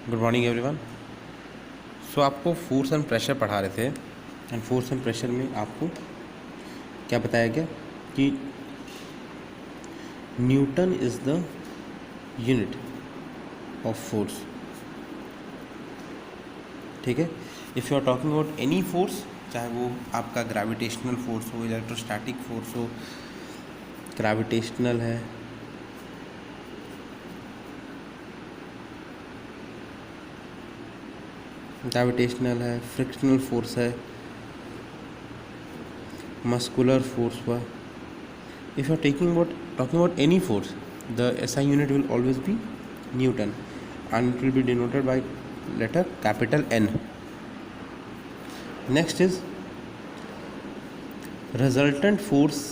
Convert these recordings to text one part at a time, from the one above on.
Good morning everyone. सो आपको force and pressure पढ़ा रहे थे एंड फोर्स एंड प्रेशर में आपको क्या बताया गया कि newton is the unit of force. ठीक है, if you are talking about any force, चाहे वो आपका ग्रेविटेशनल फोर्स हो, इलेक्ट्रोस्टैटिक फोर्स हो, ग्रेविटेशनल है, फ्रिक्शनल फोर्स है, मस्कुलर फोर्स हुआ। If you are talking about any force, the SI unit will always be Newton and it will be denoted by letter capital N. Next is resultant force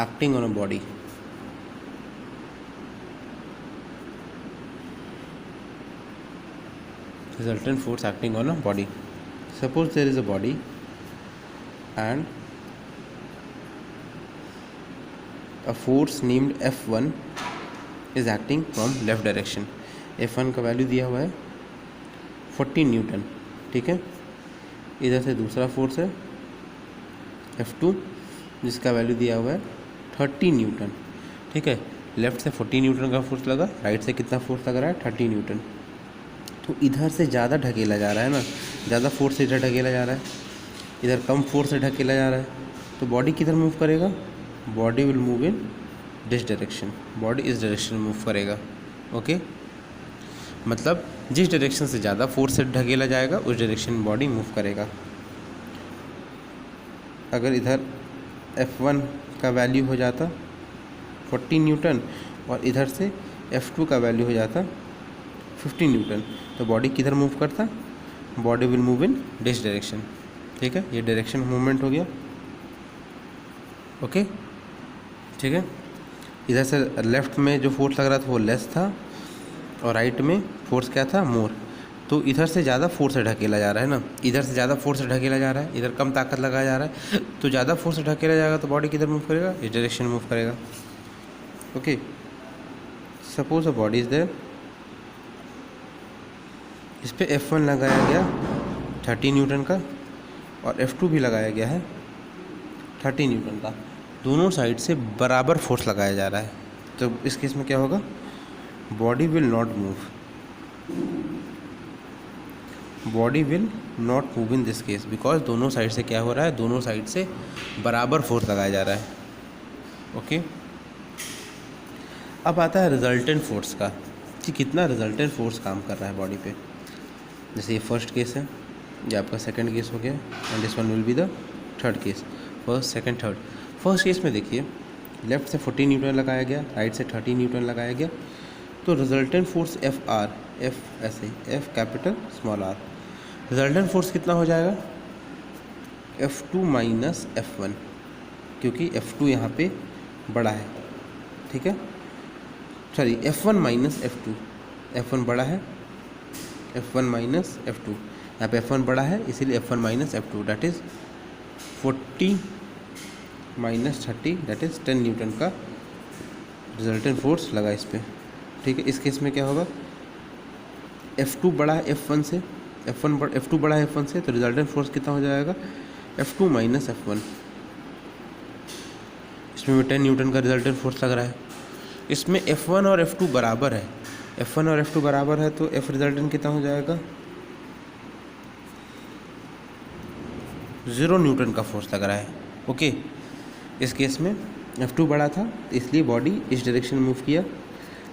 acting on a body. Resultant force acting on a body. Suppose there is a body and a force named F1 is acting from left direction. F1 का value दिया हुआ है 40 Newton. ठीक है, इधर से दूसरा force है F2 जिसका वैल्यू दिया हुआ है 30 न्यूटन। ठीक है, लेफ्ट से 40 न्यूटन का फोर्स लगा, राइट से कितना फोर्स लग रहा है 30 न्यूटन। तो इधर से ज़्यादा ढकेला जा रहा है ना, ज़्यादा फोर्स से इधर ढकेला जा रहा है, इधर कम फोर्स से ढकेला जा रहा है, तो बॉडी किधर मूव करेगा? Body will move in this direction. Body इस डायरेक्शन में मूव करेगा। ओके, मतलब जिस डायरेक्शन से ज़्यादा फोर्स से ढकेला जाएगा उस डायरेक्शन में बॉडी मूव करेगा। अगर इधर F1 का वैल्यू हो जाता 40 न्यूटन और इधर से F2 का वैल्यू हो जाता 50 न्यूटन, तो बॉडी किधर मूव करता? Body will move in this direction. ठीक है, ये डायरेक्शन मूवमेंट हो गया। ओके, ठीक है, इधर से लेफ्ट में जो फोर्स लग रहा था वो लेस था और राइट में फोर्स क्या था? मोर। तो इधर से ज़्यादा फोर्स से ढकेला जा रहा है ना, इधर से ज़्यादा फोर्स से ढकेला जा रहा है, इधर कम ताकत लगाया जा रहा है, तो ज़्यादा फोर्स से ढकेला जाएगा तो बॉडी किधर मूव करेगा? इस डायरेक्शन में मूव करेगा। Okay, suppose a body is there, इस पर F1 लगाया गया 30 न्यूटन का और F2 भी लगाया गया है 30 न्यूटन का। दोनों साइड से बराबर फोर्स लगाया जा रहा है, तो इस केस में क्या होगा? Body will not move. Body will not move in this case because दोनों साइड से क्या हो रहा है? दोनों साइड से बराबर फोर्स लगाया जा रहा है। ओके, अब आता है रिजल्टेंट फोर्स का कि कितना रिजल्टेंट फोर्स काम कर रहा है बॉडी पे। जैसे ये फर्स्ट केस है, ये आपका सेकंड केस हो गया and this one will be the third case. First, second, third. First case में देखिए लेफ्ट से 40 न्यूटन लगाया गया, राइट से 30 न्यूटन लगाया गया, तो रिजल्टेंट फोर्स FR, F ऐसे F capital small r, resultant force कितना हो जाएगा? F2 माइनस F1, क्योंकि F2 यहाँ पे बड़ा है। ठीक है, sorry F1 minus F2, F1 बड़ा है, F1 माइनस F2, यहाँ पे F1 बड़ा है इसीलिए F1 minus F2 that is 40 minus 30 that is 10 Newton का रिजल्टेंट फोर्स लगा इस पर। ठीक है, इस केस में क्या होगा? F2 बड़ा है F1 से, F2 बड़ा है F1 से, तो रिजल्टेंट फोर्स कितना हो जाएगा? F2 minus F1। इसमें भी 10 न्यूटन का रिजल्टेंट फोर्स लग रहा है। इसमें F1 और F2 बराबर है, F1 और F2 बराबर है, तो F रिजल्टेंट कितना हो जाएगा? 0 न्यूटन का फोर्स लग रहा है। ओके, इस केस में F2 बड़ा था इसलिए बॉडी इस डायरेक्शन में मूव किया।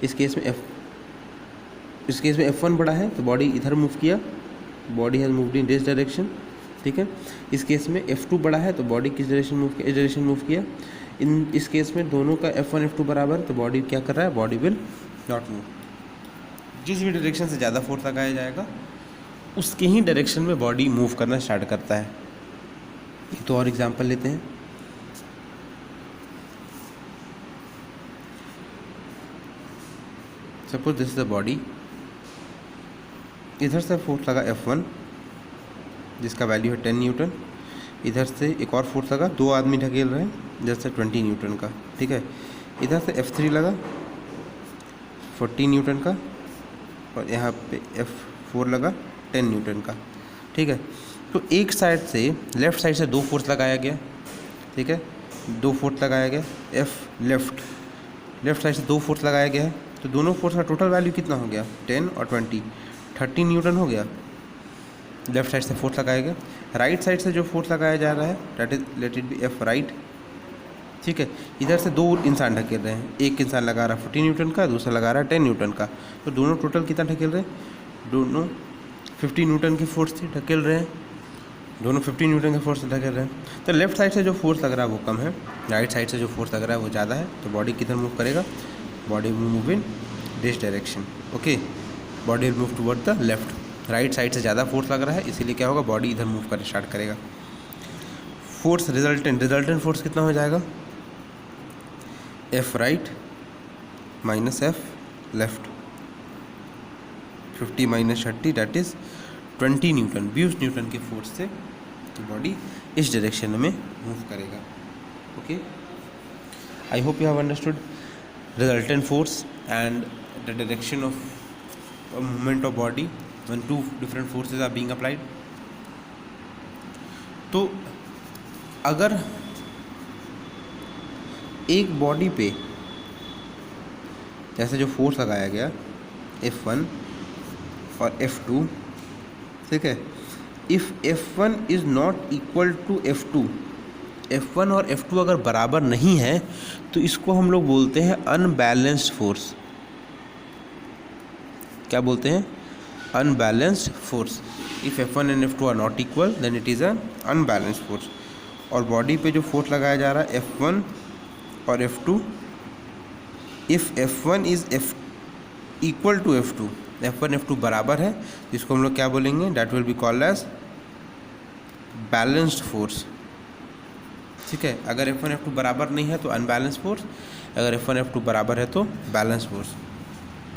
इस केस में F1 बड़ा है तो बॉडी इधर मूव किया, body has moved in this direction. ठीक है, इस केस में F2 बड़ा है तो बॉडी किस डायरेक्शन मूव किया? इस डायरेक्शन मूव किया। इस केस में दोनों का F1 F2 बराबर है तो बॉडी क्या कर रहा है? Body will not move. जिस भी डायरेक्शन से ज़्यादा फोर्स लगाया जाएगा उसके ही डायरेक्शन में बॉडी मूव करना स्टार्ट करता है। एक तो और एग्जांपल लेते हैं। Suppose this is the body, इधर से फोर्स लगा F1 जिसका वैल्यू है 10 न्यूटन, इधर से एक और फोर्स लगा, 2 आदमी ढकेल रहे हैं, जैसे 20 न्यूटन का, ठीक है। इधर से F3 लगा 40 न्यूटन का, और यहाँ पे F4 लगा 10 न्यूटन का, ठीक है। तो एक साइड से, लेफ़्ट साइड से 2 फोर्स लगाया गया, ठीक है, 2 फोर्स लगाया गया, लेफ़्ट साइड से 2 फोर्स लगाया गया है। तो दोनों फोर्स का टोटल वैल्यू कितना हो गया, 10 और 20, 30 न्यूटन हो गया। लेफ़्ट साइड से फोर्स लगाया गया। राइट साइड से जो फोर्स लगाया जा रहा है, that is let it be F right, ठीक है। इधर से 2 इंसान ढकेल रहे हैं, एक इंसान लगा रहा है 40 न्यूटन का, दूसरा लगा रहा है 10 न्यूटन का। तो दोनों टोटल कितना ढकेल रहे हैं, दोनों 50 न्यूटन की फोर्स से ढकेल रहे हैं, दोनों 50 न्यूटन के फोर्स से ढकेल रहे हैं। तो लेफ्ट साइड से जो फोर्स लग रहा है वो कम है, राइट साइड से जो फोर्स लग रहा है वो ज़्यादा है। तो बॉडी किधर मूव करेगा, body will move in this direction, okay. Body will move toward the left. Right side से ज़्यादा फोर्स लग रहा है, इसीलिए क्या होगा, बॉडी इधर मूव करना स्टार्ट करेगा। फोर्स रिजल्टेंट फोर्स कितना हो जाएगा, F right minus F left, 50 minus 30 that is 20 Newton. 20 Newton के फोर्स से बॉडी इस डायरेक्शन में मूव करेगा, okay. I hope you have understood resultant force and the direction of movement of body when 2 different forces are being applied। तो अगर एक body पे जैसे जो फोर्स लगाया गया F1 और F2, ठीक है, if F1 is not equal to F2, F1 और F2 अगर बराबर नहीं है तो इसको हम लोग बोलते हैं अनबैलेंस्ड फोर्स। क्या बोलते हैं, unbalanced force. If F1 and F2 are not equal then it is un unbalanced force. और बॉडी पे जो फोर्स लगाया जा रहा है F1 और F2, if F1 is equal to F2, F1 F2 बराबर है, इसको हम लोग क्या बोलेंगे, that will be called as balanced force, ठीक है। अगर F1 F2 बराबर नहीं है तो अनबैलेंस्ड फोर्स, अगर F1 F2 बराबर है तो बैलेंस फोर्स,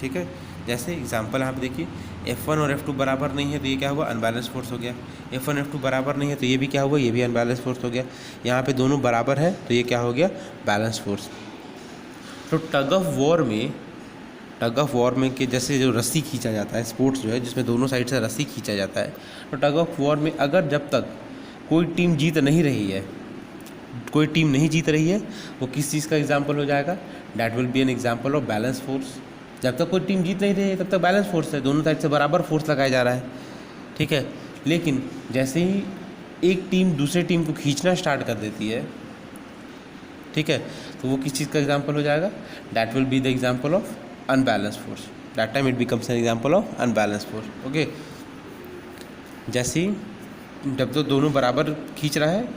ठीक है। जैसे एग्जांपल आप देखिए, F1 और F2 बराबर नहीं है तो ये क्या हुआ, अनबैलेंस फोर्स हो गया। F1 F2 बराबर नहीं है तो ये भी क्या हुआ, ये भी अनबैलेंस फोर्स हो गया। यहाँ पे दोनों बराबर है तो ये क्या हो गया, बैलेंस फोर्स। तो टग ऑफ वॉर में कि जैसे जो रस्सी खींचा जाता है, स्पोर्ट्स जो है जिसमें दोनों साइड से रस्सी खींचा जाता है, तो टग ऑफ वॉर में अगर जब तक कोई टीम जीत नहीं रही है, वो किस चीज़ का एग्जाम्पल हो जाएगा, that will be an example of balance force. जब तक कोई टीम जीत नहीं रही है तब तक बैलेंस फोर्स है, दोनों साइड से बराबर फोर्स लगाया जा रहा है, ठीक है। लेकिन जैसे ही एक टीम दूसरे टीम को खींचना स्टार्ट कर देती है, ठीक है, तो वो किस चीज़ का एग्जाम्पल हो जाएगा, that will be the example of unbalance force. That time it becomes an example of unbalance force, okay. जैसे ही जब तो दोनों बराबर खींच रहा है,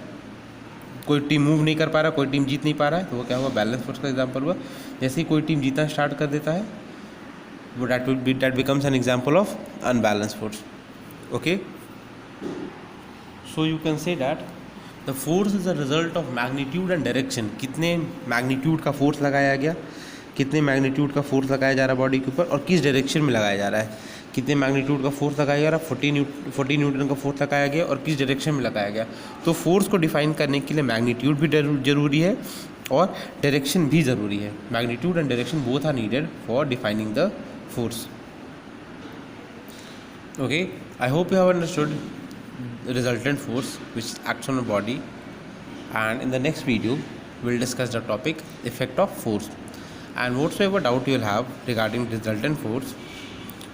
कोई टीम मूव नहीं कर पा रहा, कोई टीम जीत नहीं पा रहा है, तो वो क्या हुआ, बैलेंस फोर्स का एग्जाम्पल हुआ। जैसे ही कोई टीम जीतना स्टार्ट कर देता है, वो that becomes an example of unbalanced force, okay। So you can say that the force is a result of magnitude and direction। कितने मैग्नीट्यूड का फोर्स लगाया गया, कितने मैग्नीट्यूड का फोर्स लगाया जा रहा है बॉडी के ऊपर, और किस डायरेक्शन में लगाया जा रहा है। कितने मैग्नीट्यूड का फोर्स लगाया जा रहा है, 40 न्यूटन का फोर्स लगाया गया, और किस डायरेक्शन में लगाया गया। तो फोर्स को डिफाइन करने के लिए मैग्नीट्यूड भी जरूरी है और डायरेक्शन भी ज़रूरी है। Magnitude and direction both are needed for defining the force, okay। I hope you have understood the resultant force which acts on a body, and in the next video we'll discuss the topic effect of force, and whatsoever doubt you will have regarding resultant force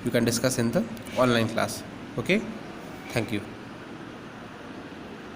you can discuss in the online class, okay। Thank you.